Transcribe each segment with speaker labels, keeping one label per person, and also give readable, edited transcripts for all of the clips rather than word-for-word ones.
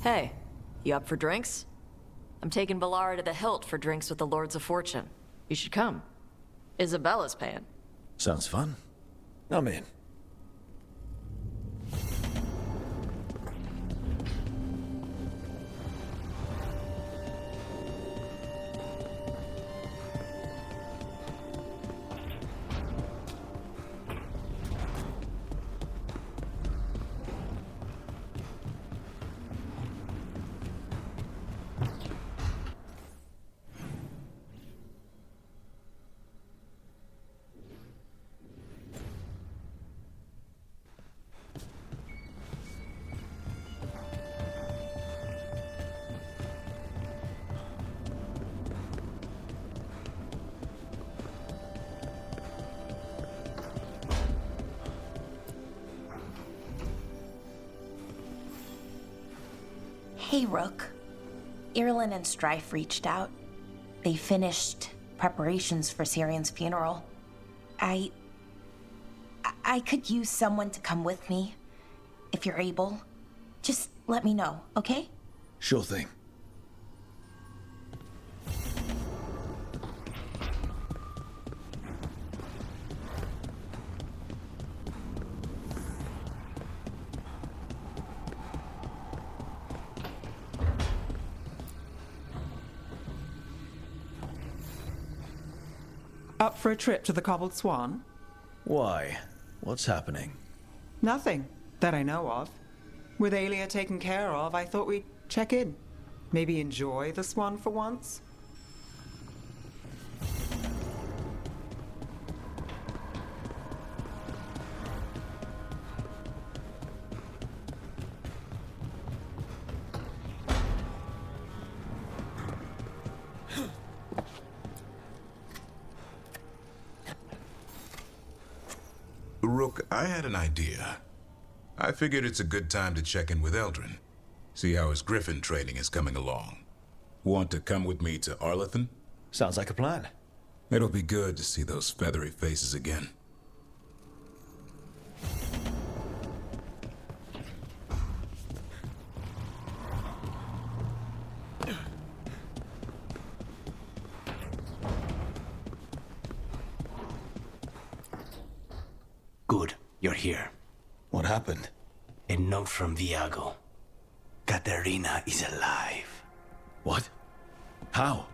Speaker 1: Hey, you up for drinks? I'm taking Valara to the Hilt for drinks with the Lords of Fortune. You should come. Isabella's paying.
Speaker 2: Sounds fun. I'm in.
Speaker 3: Hey, Rook. Irlin and Strife reached out. They finished preparations for Syrion's funeral. I could use someone to come with me, if you're able. Just let me know, okay?
Speaker 2: Sure thing.
Speaker 4: Up for a trip to the Cobbled Swan?
Speaker 2: Why? What's happening?
Speaker 4: Nothing, that I know of. With Aelia taken care of, I thought we'd check in. Maybe enjoy the Swan for once?
Speaker 5: Rook, I had an idea. I figured it's a good time to check in with Eldrin. See how his Griffin training is coming along. Want to come with me to Arlathan?
Speaker 2: Sounds like a plan.
Speaker 5: It'll be good to see those feathery faces again.
Speaker 6: Good, you're here.
Speaker 2: What happened?
Speaker 6: A note from Viago. Katerina is alive.
Speaker 2: What? How?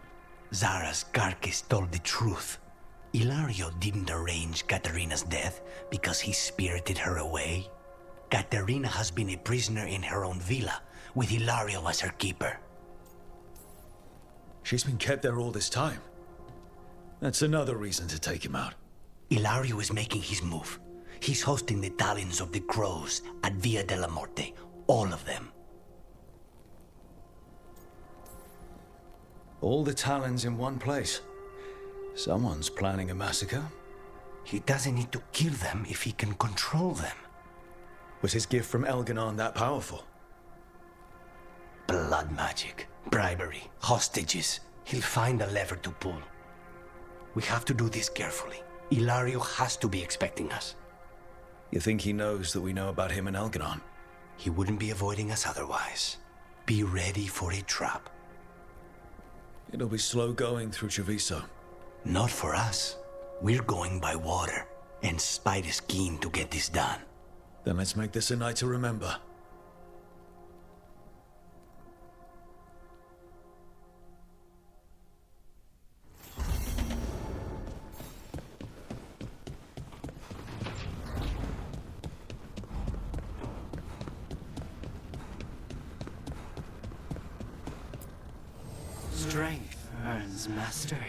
Speaker 6: Zara's carcass told the truth. Ilario didn't arrange Katerina's death because he spirited her away. Katerina has been a prisoner in her own villa, with Ilario as her keeper.
Speaker 2: She's been kept there all this time. That's another reason to take him out.
Speaker 6: Ilario is making his move. He's hosting the talons of the crows at Via della Morte. All of them.
Speaker 2: All the talons in one place. Someone's planning a massacre.
Speaker 6: He doesn't need to kill them if he can control them.
Speaker 2: Was his gift from Elganon that powerful?
Speaker 6: Blood magic, bribery, hostages. He'll find a lever to pull. We have to do this carefully. Ilario has to be expecting us.
Speaker 2: You think he knows that we know about him and Elganon?
Speaker 6: He wouldn't be avoiding us otherwise. Be ready for a trap.
Speaker 2: It'll be slow going through Treviso.
Speaker 6: Not for us. We're going by water, and Spite is keen to get this done.
Speaker 2: Then let's make this a night to remember.
Speaker 7: Strength earns mastery.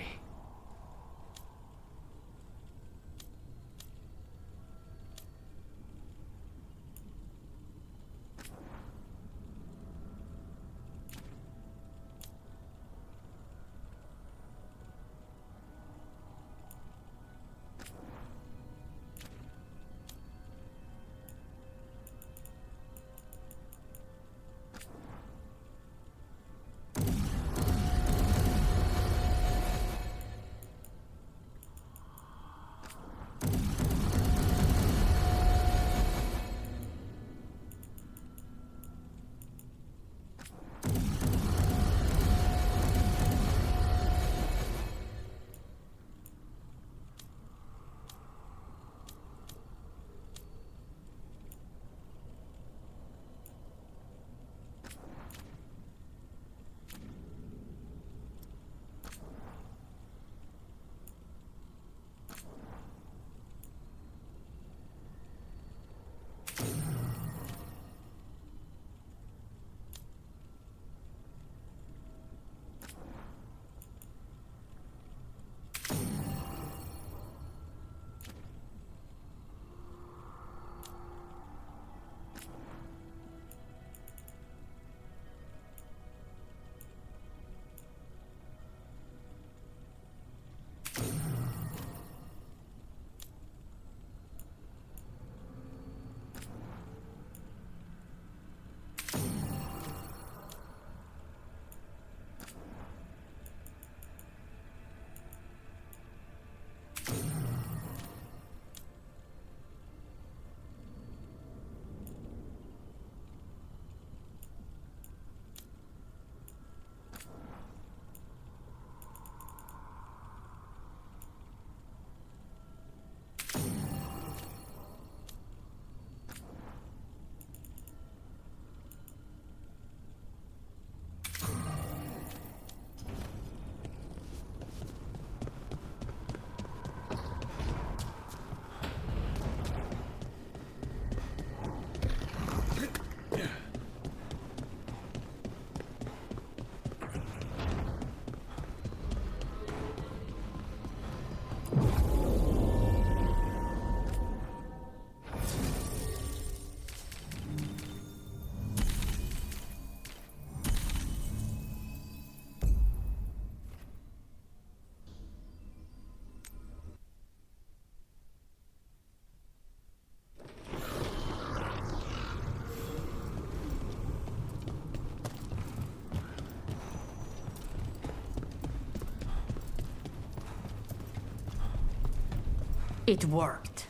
Speaker 8: It worked.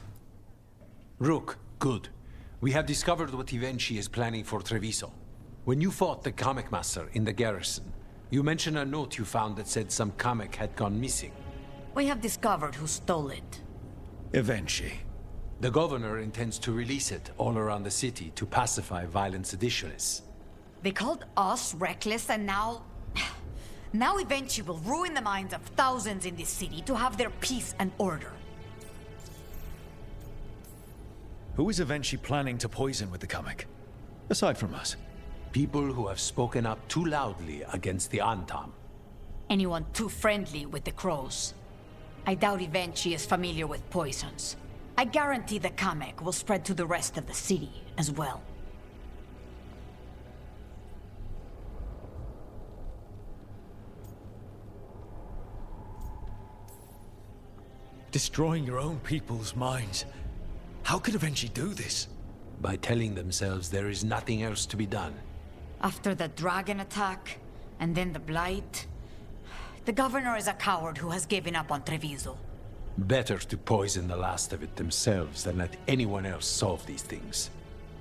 Speaker 9: Rook, good. We have discovered what Ivenchi is planning for Treviso. When you fought the comic master in the garrison, you mentioned a note you found that said some comic had gone missing.
Speaker 8: We have discovered who stole it.
Speaker 2: Eventually.
Speaker 9: The governor intends to release it all around the city to pacify violent seditionists.
Speaker 8: They called us reckless, and now... Now Evenchi will ruin the minds of thousands in this city to have their peace and order.
Speaker 2: Who is eventually planning to poison with the comic? Aside from us.
Speaker 9: People who have spoken up too loudly against the Antam.
Speaker 8: Anyone too friendly with the crows. I doubt Evenchi is familiar with poisons. I guarantee the comic will spread to the rest of the city as well.
Speaker 2: Destroying your own people's minds. How could eventually do this?
Speaker 9: By telling themselves there is nothing else to be done.
Speaker 8: After the dragon attack, and then the blight, the governor is a coward who has given up on Treviso.
Speaker 9: Better to poison the last of it themselves than let anyone else solve these things.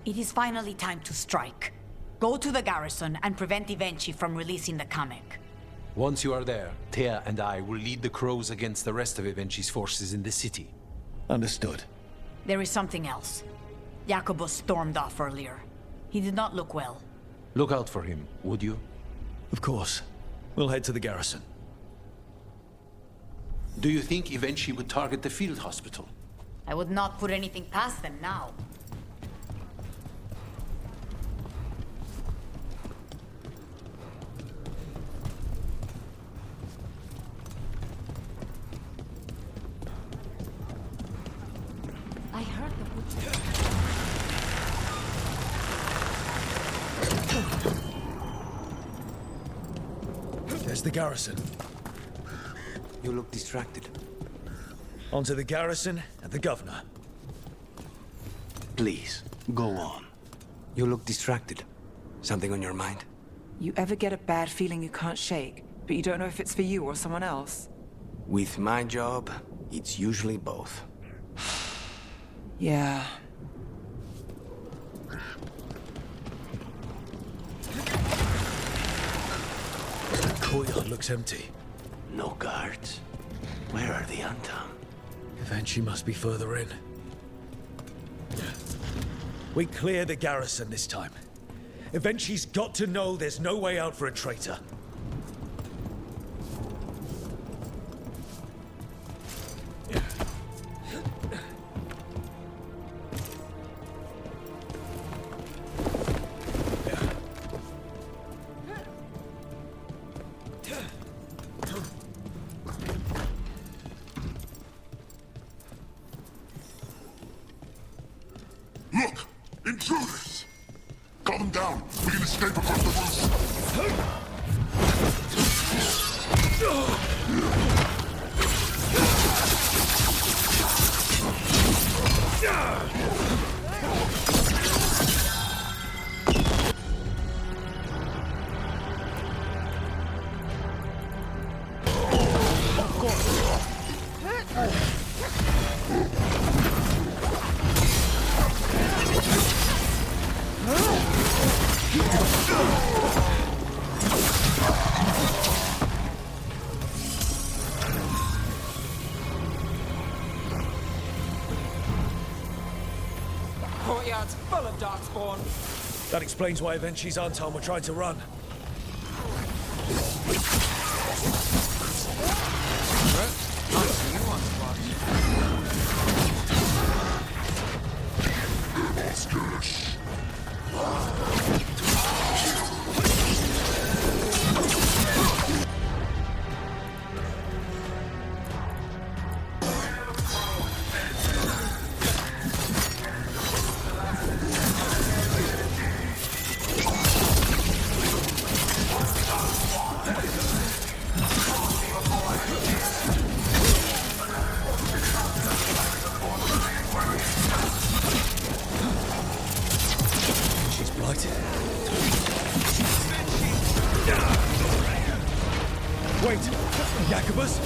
Speaker 8: It is finally time to strike. Go to the garrison and prevent Evenchi from releasing the comic.
Speaker 9: Once you are there, Thea and I will lead the crows against the rest of Evenchi's forces in the city.
Speaker 2: Understood.
Speaker 8: There is something else. Jacobus stormed off earlier. He did not look well.
Speaker 9: Look out for him, would you?
Speaker 2: Of course. We'll head to the garrison.
Speaker 9: Do you think Evenchi would target the field hospital?
Speaker 8: I would not put anything past them now. I heard the
Speaker 2: There's the garrison.
Speaker 6: You look distracted.
Speaker 2: Onto the garrison and the governor.
Speaker 6: Please, go on. You look distracted. Something on your mind?
Speaker 4: You ever get a bad feeling you can't shake, but you don't know if it's for you or someone else?
Speaker 6: With my job, it's usually both.
Speaker 4: Yeah.
Speaker 2: The courtyard looks empty.
Speaker 6: No guards. Where are the Antam?
Speaker 2: Eventually must be further in. We clear the garrison this time. Eventually's got to know there's no way out for a traitor.
Speaker 10: Look! Intruders! Calm them down! We can escape across the roof!
Speaker 4: Courtyard's full of darkspawn.
Speaker 2: That explains why Eventually's Anton were trying to run. She's blighted. Wait, Jacobus?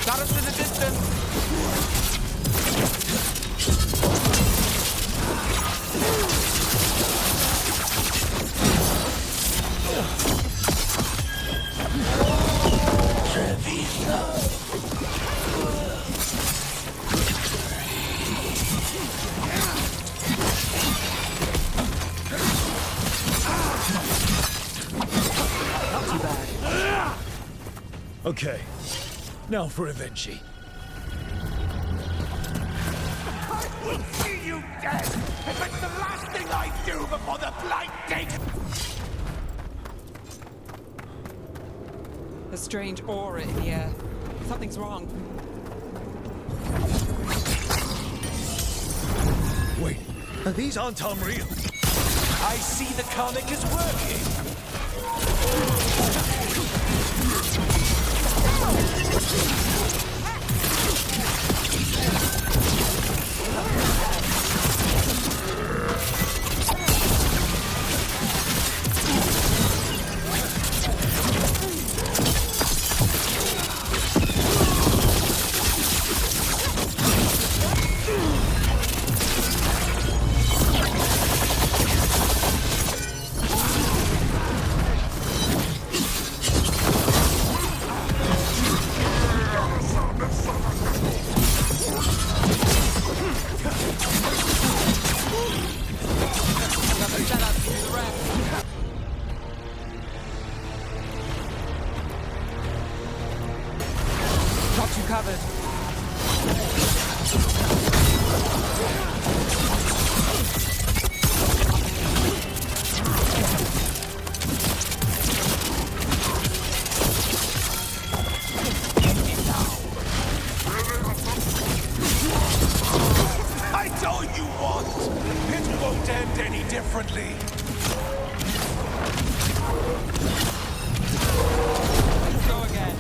Speaker 7: Garrus in the distance!
Speaker 2: Okay, now for Avenchi.
Speaker 10: I will see you dead if it's the last thing I do before the blight takes.
Speaker 4: A strange aura in the air. Something's wrong.
Speaker 2: Wait, these aren't unreal.
Speaker 7: I see the comic is working! Got you covered.
Speaker 10: I told you once! It won't end any differently!
Speaker 7: Go again.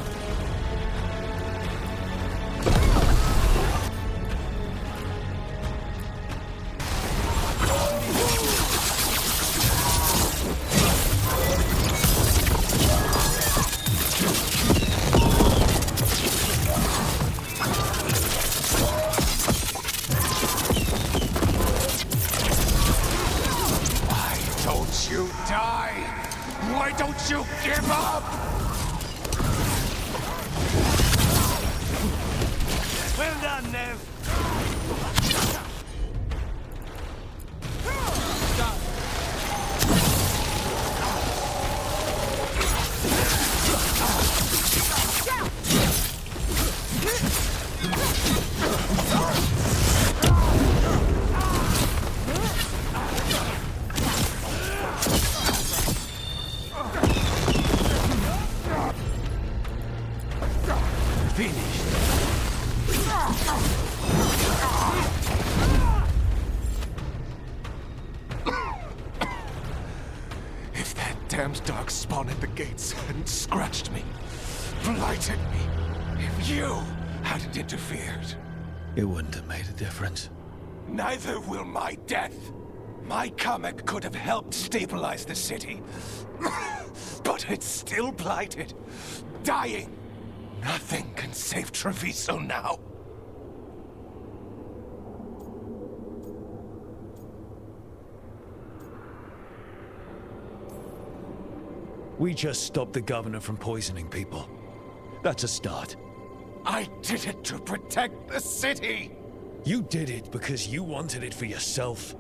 Speaker 10: Why don't you die? Why don't you give up? Well done, Nev. If that damned dark spawn at the gates hadn't scratched me, blighted me, if you hadn't interfered,
Speaker 2: It wouldn't have made a difference.
Speaker 10: neither will my death. My comic could have helped stabilize the city. But it's still blighted, dying. Nothing can save Treviso now.
Speaker 2: We just stopped the governor from poisoning people. That's a start.
Speaker 10: I did it to protect the city!
Speaker 2: You did it because you wanted it for yourself.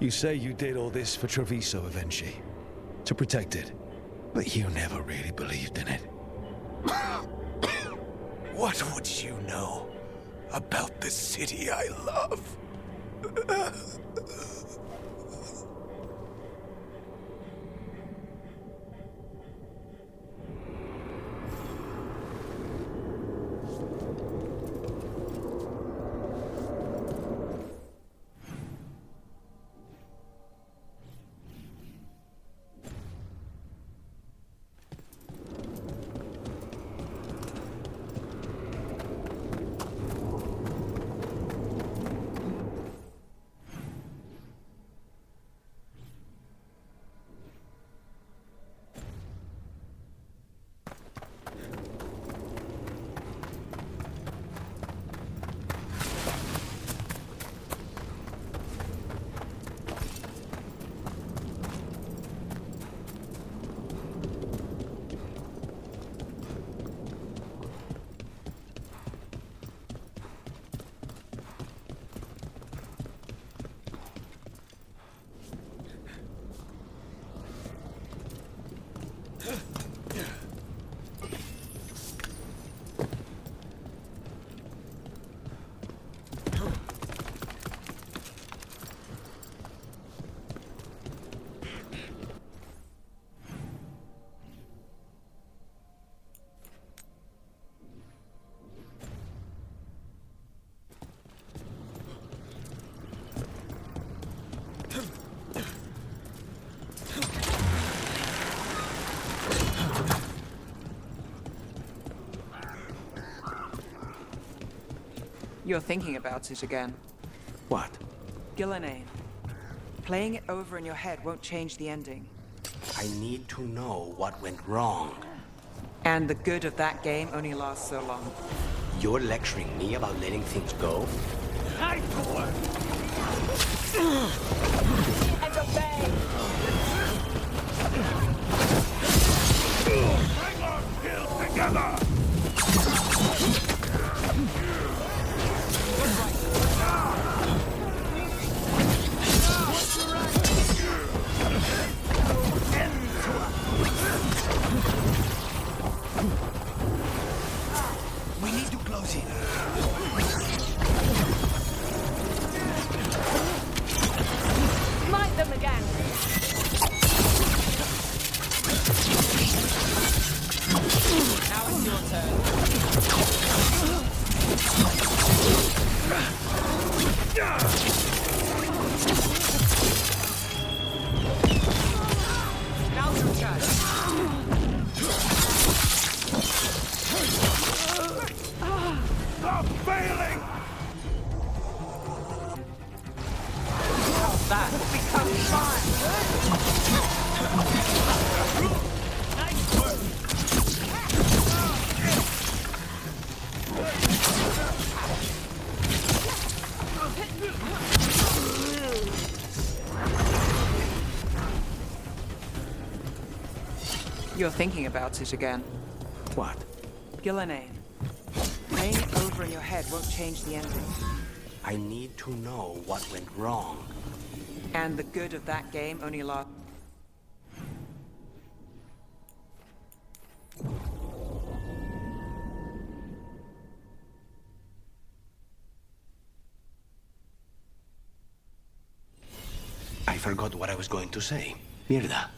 Speaker 2: You say you did all this for Treviso, Avenchi. To protect it. But you never really believed in it.
Speaker 10: What would you know about the city I love?
Speaker 4: You're thinking about it again.
Speaker 6: What?
Speaker 4: Gillenane. Playing it over in your head won't change the ending.
Speaker 6: I need to know what went wrong.
Speaker 4: And the good of that game only lasts so long.
Speaker 6: You're lecturing me about letting things go?
Speaker 7: Time to work!
Speaker 8: And obey!
Speaker 7: Bring our skills together!
Speaker 6: We need to close in.
Speaker 8: Smite them again!
Speaker 4: Now it's your turn. Now's your turn.
Speaker 7: Stop failing!
Speaker 4: That will become fire.
Speaker 7: Nice work!
Speaker 4: You're thinking about it again.
Speaker 6: What?
Speaker 4: Gillenane. Playing it over in your head won't change the ending.
Speaker 6: I need to know what went wrong.
Speaker 4: And the good of that game only lasts.
Speaker 6: I forgot what I was going to say. Mirda,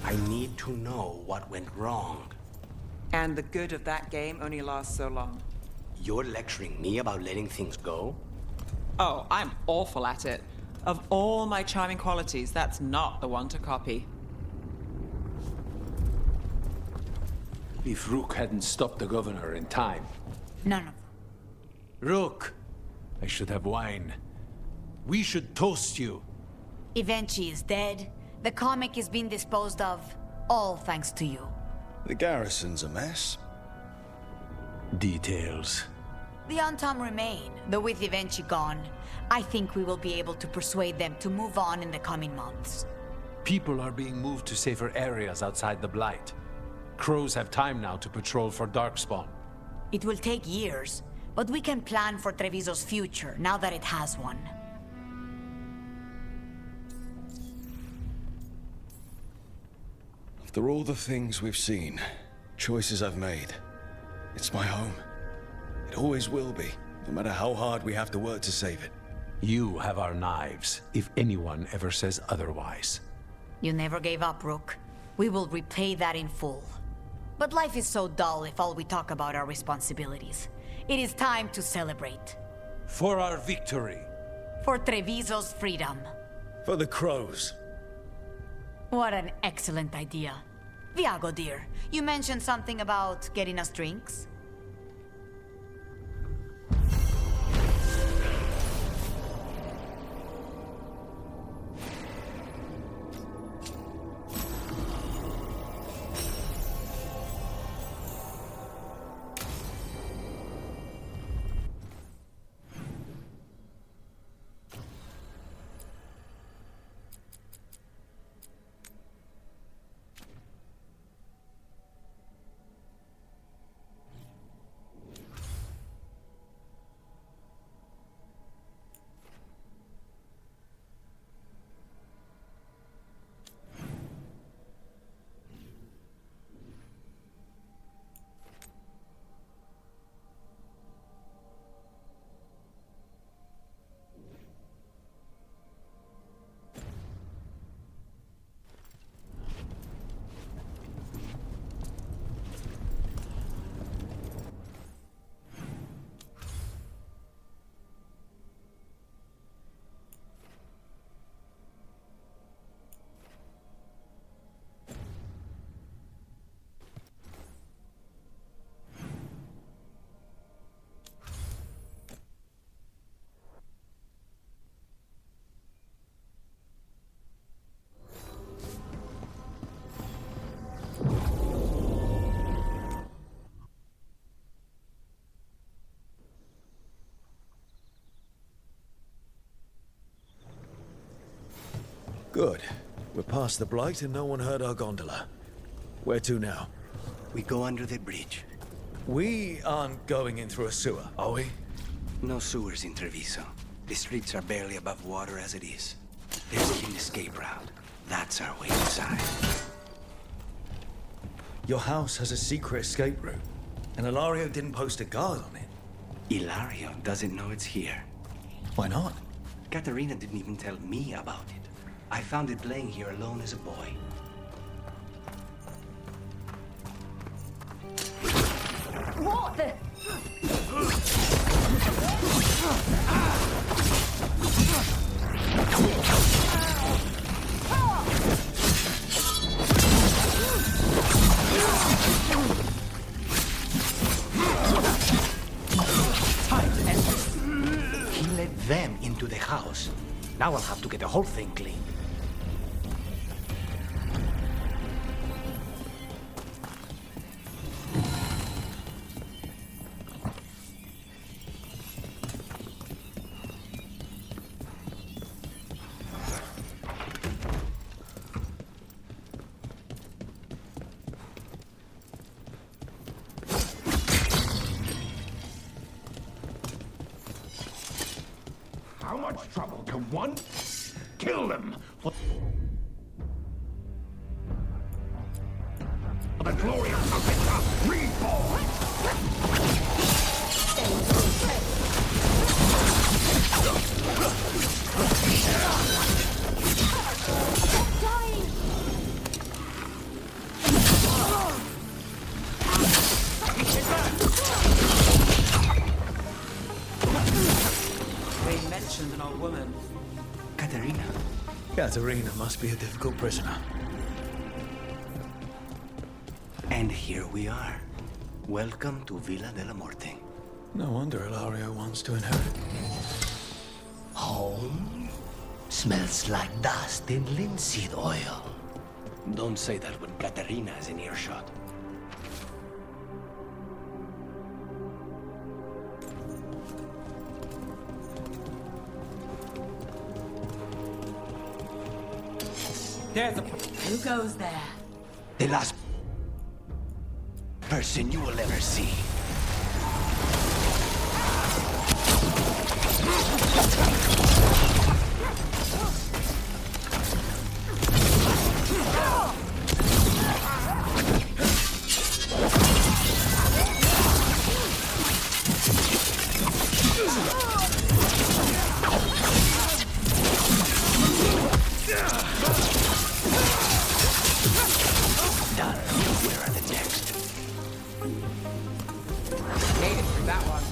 Speaker 6: I need to know what went wrong.
Speaker 4: And the good of that game only lasts so long.
Speaker 6: You're lecturing me about letting things go?
Speaker 4: Oh, I'm awful at it. Of all my charming qualities, that's not the one to copy.
Speaker 9: If Rook hadn't stopped the governor in time.
Speaker 8: None of them.
Speaker 9: Rook! I should have wine. We should toast you.
Speaker 8: Evenchi is dead. The comic is being disposed of. All thanks to you.
Speaker 2: The garrison's a mess.
Speaker 9: Details.
Speaker 8: The Untom remain, though with Evenchi gone, I think we will be able to persuade them to move on in the coming months.
Speaker 9: People are being moved to safer areas outside the Blight. Crows have time now to patrol for Darkspawn.
Speaker 8: It will take years, but we can plan for Treviso's future now that it has one.
Speaker 2: After all the things we've seen, choices I've made, it's my home. It always will be, no matter how hard we have to work to save it.
Speaker 9: You have our knives, if anyone ever says otherwise.
Speaker 8: You never gave up, Rook. We will repay that in full. But life is so dull if all we talk about are responsibilities. It is time to celebrate.
Speaker 9: For our victory.
Speaker 8: For Treviso's freedom.
Speaker 2: For the crows.
Speaker 8: What an excellent idea. Viago, dear, you mentioned something about getting us drinks?
Speaker 2: Good. We're past the Blight and no one heard our gondola. Where to now?
Speaker 6: We go under the bridge.
Speaker 2: We aren't going in through a sewer, are we?
Speaker 6: No sewers in Treviso. The streets are barely above water as it is. There's a hidden escape route. That's our way inside.
Speaker 2: Your house has a secret escape route, and Ilario didn't post a guard on it.
Speaker 6: Ilario doesn't know it's here.
Speaker 2: Why not?
Speaker 6: Katerina didn't even tell me about it. I found it playing here alone as a boy.
Speaker 1: What the?
Speaker 6: He let them into the house. Now I'll have to get the whole thing clean.
Speaker 10: How much trouble to one? Kill them! For the glory of the reborn!
Speaker 4: They mentioned an old woman.
Speaker 6: Katerina.
Speaker 2: Katerina must be a difficult prisoner.
Speaker 6: And here we are. Welcome to Villa de la Morte.
Speaker 2: No wonder Ilario wants to inherit.
Speaker 6: Home? Smells like dust and linseed oil. Don't say that when Katerina is in earshot.
Speaker 4: There's a...
Speaker 8: Who goes there?
Speaker 6: The last person you will ever see. Done. Where are the next?
Speaker 4: Hated for that one.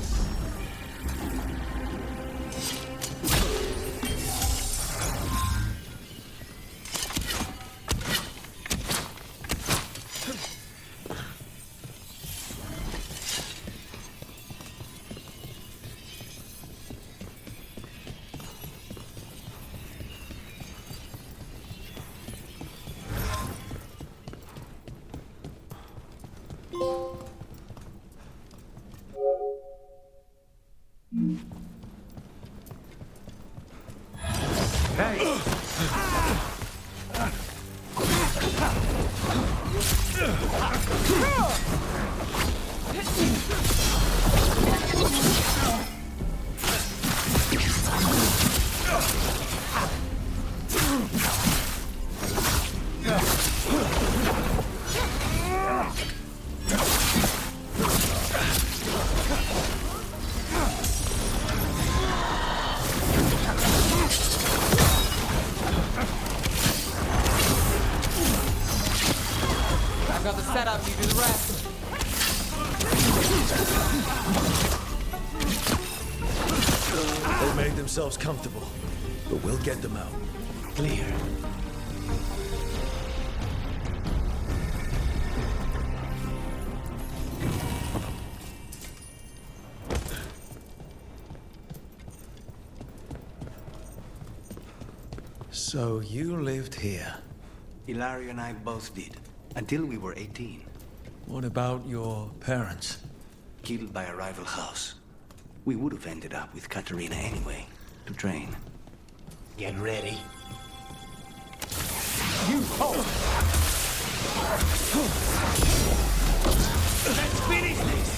Speaker 4: I've got the setup, you do the rest.
Speaker 2: They made themselves comfortable, but we'll get them out.
Speaker 6: Clear.
Speaker 2: So you lived here.
Speaker 6: Ilario and I both did, until we were 18.
Speaker 2: What about your parents?
Speaker 6: Killed by a rival house. We would have ended up with Katerina anyway, to train. Get ready.
Speaker 7: You hold! Let's finish this!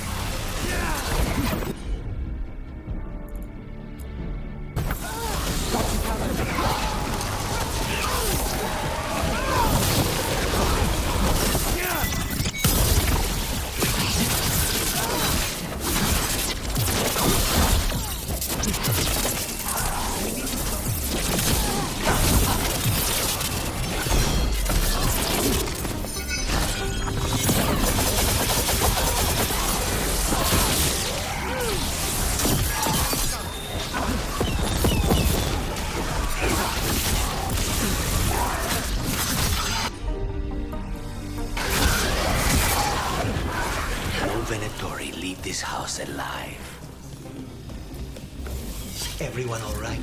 Speaker 6: Venatori leave this house alive. Everyone all right?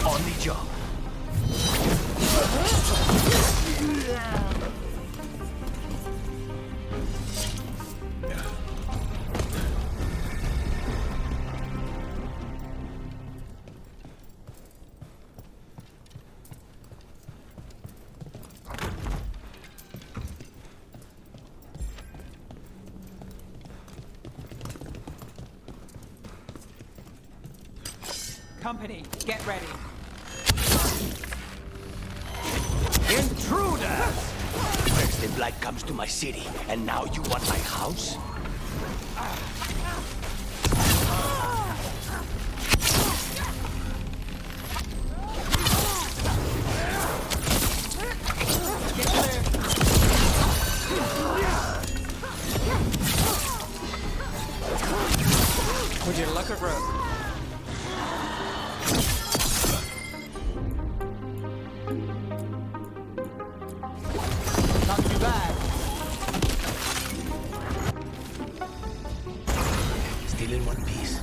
Speaker 6: On the job.
Speaker 4: Company, get ready.
Speaker 7: Intruders!
Speaker 6: First the blight comes to my city, and now you want my house?
Speaker 4: Would you look at Rook? Not too bad.
Speaker 6: Still in one piece.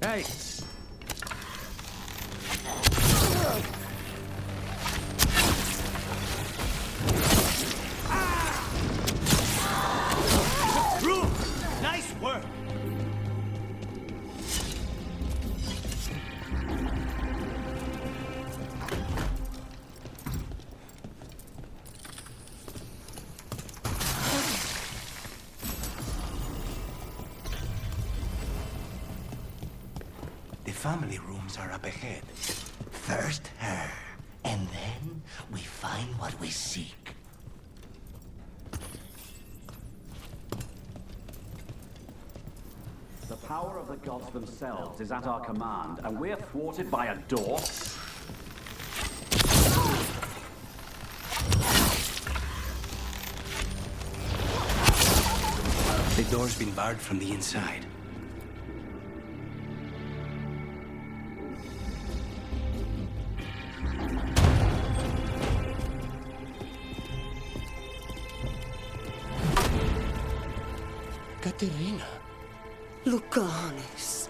Speaker 7: Hey! Nice work!
Speaker 6: The family rooms are up ahead. First her, and then we find what we seek.
Speaker 11: The power of the gods themselves is at our command, and we're thwarted by a door?
Speaker 6: The door's been barred from the inside.
Speaker 12: Katerina. Lucanis.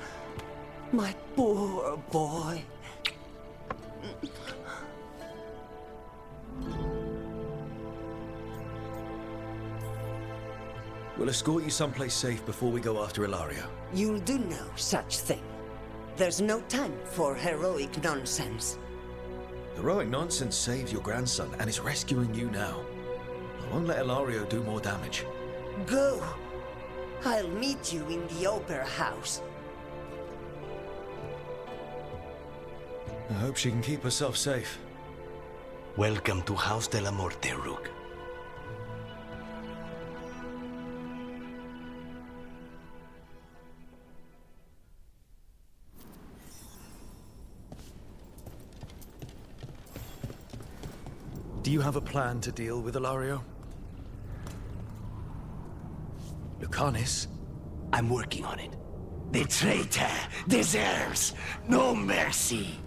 Speaker 12: My poor boy.
Speaker 2: We'll escort you someplace safe before we go after Ilaria.
Speaker 12: You'll do no such thing. There's no time for heroic nonsense.
Speaker 2: Heroic nonsense saved your grandson and is rescuing you now. I won't let Ilario do more damage.
Speaker 12: Go! I'll meet you in the opera house.
Speaker 2: I hope she can keep herself safe.
Speaker 6: Welcome to House de la Muerte, Rook.
Speaker 2: Do you have a plan to deal with Ilario? Lucanis?
Speaker 6: I'm working on it. The traitor deserves no mercy.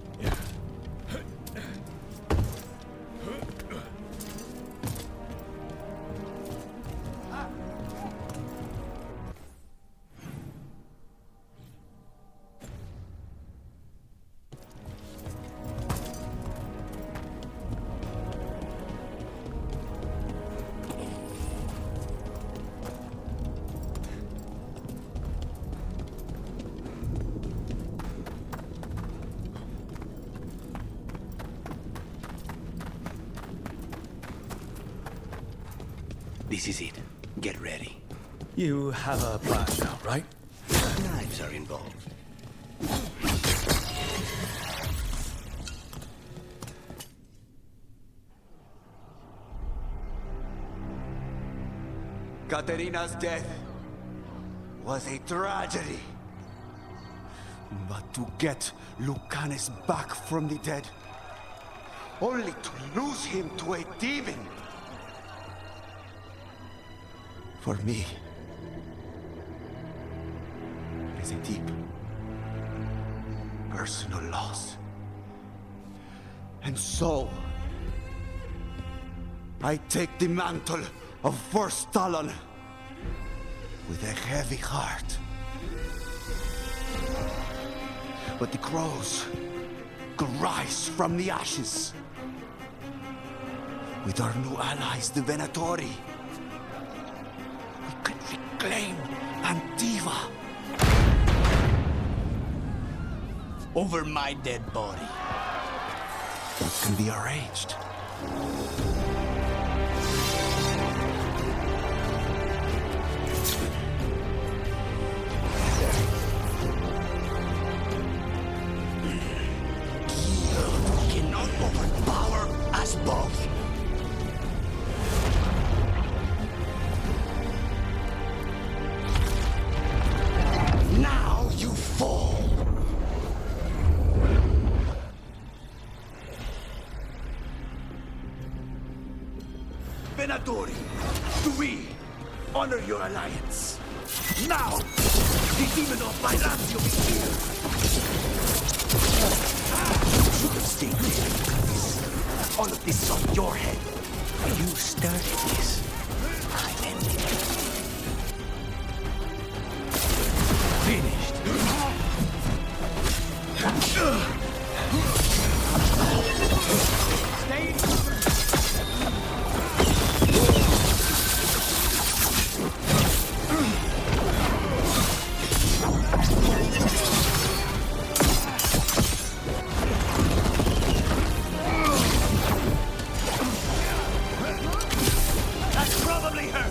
Speaker 6: This is it. Get ready.
Speaker 2: You have a plan now, right?
Speaker 6: Knives are involved.
Speaker 10: Caterina's death was a tragedy. But to get Lucanis back from the dead, only to lose him to a demon. For me, it is a deep, personal loss. And so, I take the mantle of First Talon with a heavy heart. But the crows could rise from the ashes. With our new allies, the Venatori, we could reclaim Antiva.
Speaker 6: Over my dead body.
Speaker 10: That can be arranged.
Speaker 6: Cannot overpower us both. Now you fall.
Speaker 10: Venatori, do we honor your alliance? Now, the demon of Veilguard is here.
Speaker 6: You should have stayed there. All of this is on your head. You started this. I ended it. Finished.
Speaker 10: That's probably her.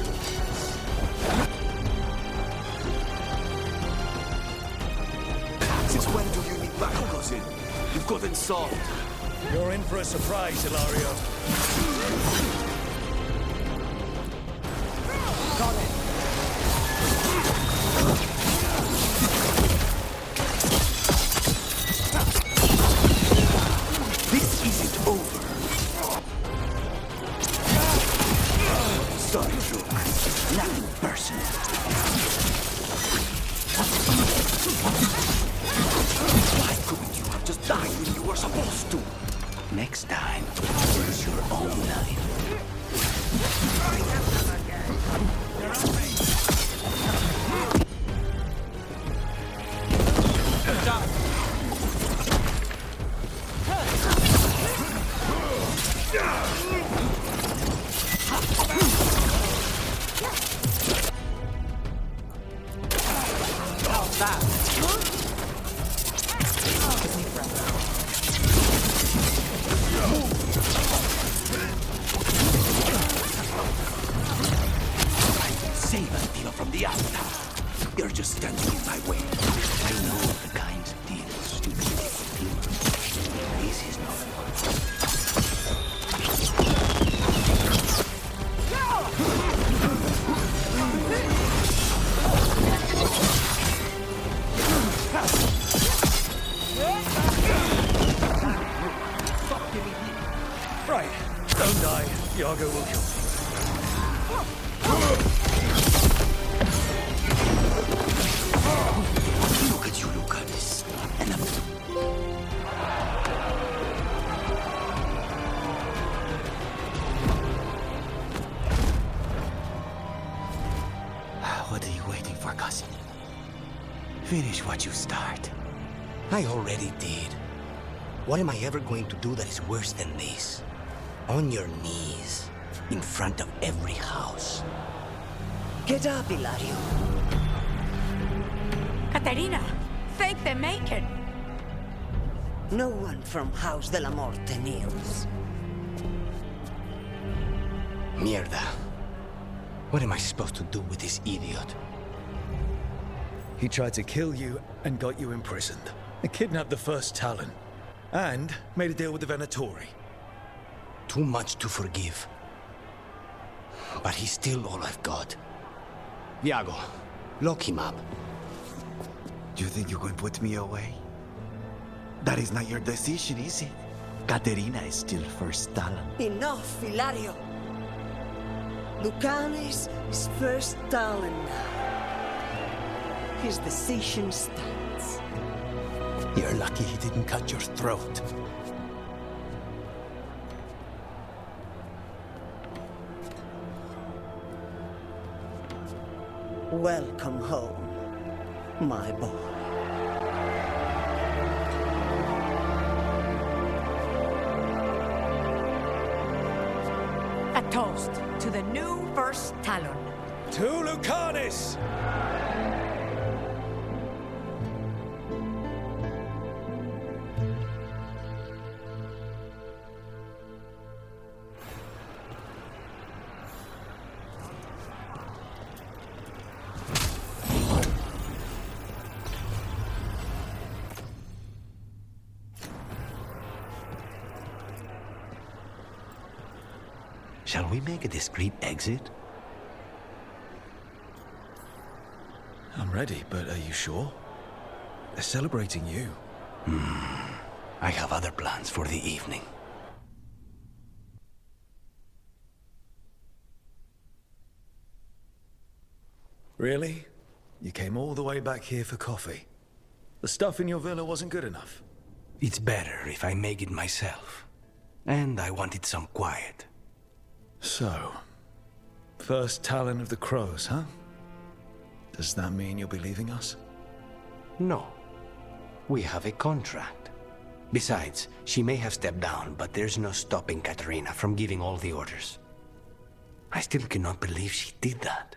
Speaker 10: Since when do you need backup, cousin? You've gotten solved.
Speaker 2: You're in for a surprise, Ilario.
Speaker 10: Got it. This isn't over. Sorry, Drew.
Speaker 6: Nothing personal.
Speaker 10: Why couldn't you have just died when you were supposed to?
Speaker 6: Next time, it's your own life. Save Antiva from the altar. You're just standing in my way. I know the kinds of deals stupid people do. This is not one.
Speaker 2: Right. Don't die. Iago will kill me.
Speaker 6: Look at you, Lucanus. Enough. What are you waiting for, cousin? Finish what you start. I already did. What am I ever going to do that is worse than this? On your knees, in front of every house.
Speaker 12: Get up, Ilario.
Speaker 8: Caterina, thank the Maker.
Speaker 12: No one from House de la Morte kneels.
Speaker 6: Mierda. What am I supposed to do with this idiot?
Speaker 2: He tried to kill you and got you imprisoned. And kidnapped the first Talon. And made a deal with the Venatori.
Speaker 6: Too much to forgive. But he's still all I've got. Viago, lock him up.
Speaker 13: You think you can put me away? That is not your decision, is it? Caterina is still first Talon.
Speaker 12: Enough, Ilario. Lucanus is first Talon now. His decision stands.
Speaker 6: You're lucky he didn't cut your throat.
Speaker 12: Welcome home, my boy.
Speaker 8: A toast to the new first Talon.
Speaker 2: To Lucanus!
Speaker 6: Shall we make a discreet exit?
Speaker 2: I'm ready, but are you sure? They're celebrating you.
Speaker 6: I have other plans for the evening.
Speaker 2: Really? You came all the way back here for coffee? The stuff in your villa wasn't good enough?
Speaker 6: It's better if I make it myself. And I wanted some quiet.
Speaker 2: So, first Talon of the Crows, huh? Does that mean you'll be leaving us?
Speaker 6: No. We have a contract. Besides, she may have stepped down, but there's no stopping Caterina from giving all the orders. I still cannot believe she did that.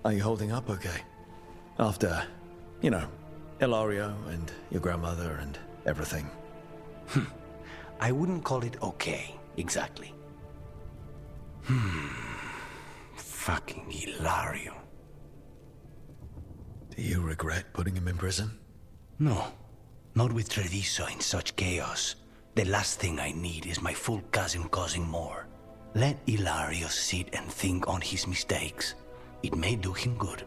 Speaker 2: Are you holding up okay? After, you know, Ilario and your grandmother and everything.
Speaker 6: I wouldn't call it okay, exactly. Fucking Ilario.
Speaker 2: Do you regret putting him in prison?
Speaker 6: No, not with Treviso in such chaos. The last thing I need is my full cousin causing more. Let Ilario sit and think on his mistakes. It may do him good.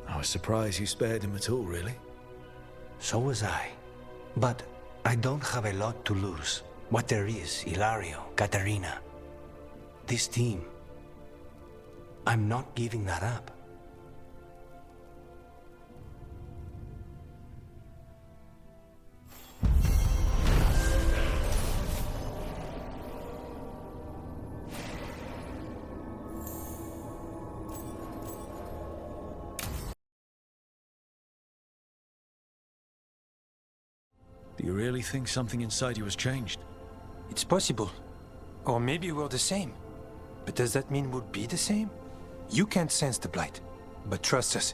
Speaker 2: I was surprised you spared him at all, really.
Speaker 6: So was I. But I don't have a lot to lose. What there is, Ilario, Caterina. This team. I'm not giving that up.
Speaker 2: Do you really think something inside you has changed?
Speaker 10: It's possible. Or maybe we're the same. But does that mean we'll be the same? You can't sense the blight. But trust us,